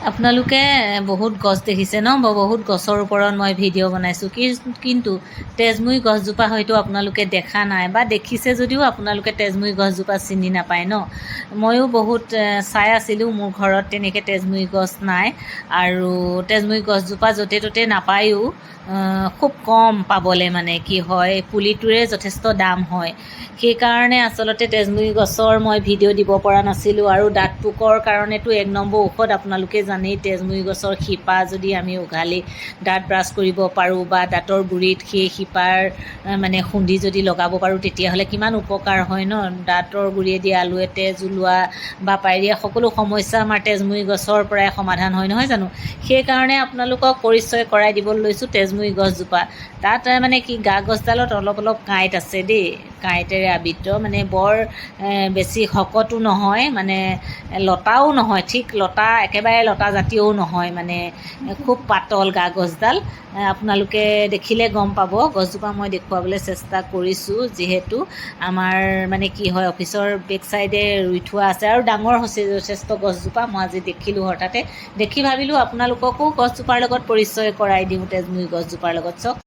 আপোনালোকে বহুত গছ দেখিছে ন, বহুত গছৰ ওপৰত মই ভিডিঅ' বনাইছোঁ, কিন্তু তেজমুৰি গছজোপা হয়তো আপোনালোকে দেখা নাই, বা দেখিছে যদিও আপোনালোকে তেজমুৰি গছজোপা চিনি নাপায় ন। ময়ো বহুত চাই আছিলোঁ, মোৰ ঘৰত তেনেকৈ তেজমুৰি গছ নাই, আৰু তেজমুৰি গছজোপা য'তে ত'তে নাপায়ো, খুব কম পাবলৈ, মানে কি হয় পুলিটোৰে যথেষ্ট দাম হয়। সেইকাৰণে আচলতে তেজমুৰি গছৰ মই ভিডিঅ' দিব পৰা নাছিলোঁ। আৰু দাঁত পোকৰ কাৰণেতো 1 নম্বৰ ঔষধ আপোনালোকে জানেই, তেজমুৰি গছৰ শিপা যদি আমি উঘালি দাঁত ব্ৰাছ কৰিব পাৰোঁ, বা দাঁতৰ গুৰিত সেই শিপাৰ মানে খুন্দি যদি লগাব পাৰোঁ, তেতিয়াহ'লে কিমান উপকাৰ হয় ন। দাঁতৰ গুৰিয়েদি আলুৱে তেজ ওলোৱা বা পায়ৰিয়া সকলো সমস্যা আমাৰ তেজমুৰি গছৰ পৰাই সমাধান হয়, নহয় জানো। সেইকাৰণে আপোনালোকক পৰিচয় কৰাই দিবলৈ লৈছোঁ তেজমুৰি গছজোপা। তাত মানে কি, গা গছডালত অলপ অলপ কাঁইট আছে দেই, কাঁইটেৰে আবৃত, মানে বৰ বেছি শকতো নহয়, মানে লতাও নহয়, ঠিক লতা একেবাৰে লতা জাতীয়ও নহয়, মানে খুব পাতল গা গছডাল। আপোনালোকে দেখিলে গম পাব। গছজোপা মই দেখুৱাবলৈ চেষ্টা কৰিছোঁ, যিহেতু আমাৰ মানে কি হয়, অফিচৰ বেক চাইডে ৰুই থোৱা আছে, আৰু ডাঙৰ হৈছে যথেষ্ট গছজোপা। মই আজি দেখিলোঁ, হঠাতে দেখি ভাবিলোঁ আপোনালোককো গছজোপাৰ লগত পৰিচয় কৰাই দিওঁ, তেজমুৰি গছজোপাৰ লগত। চাওক।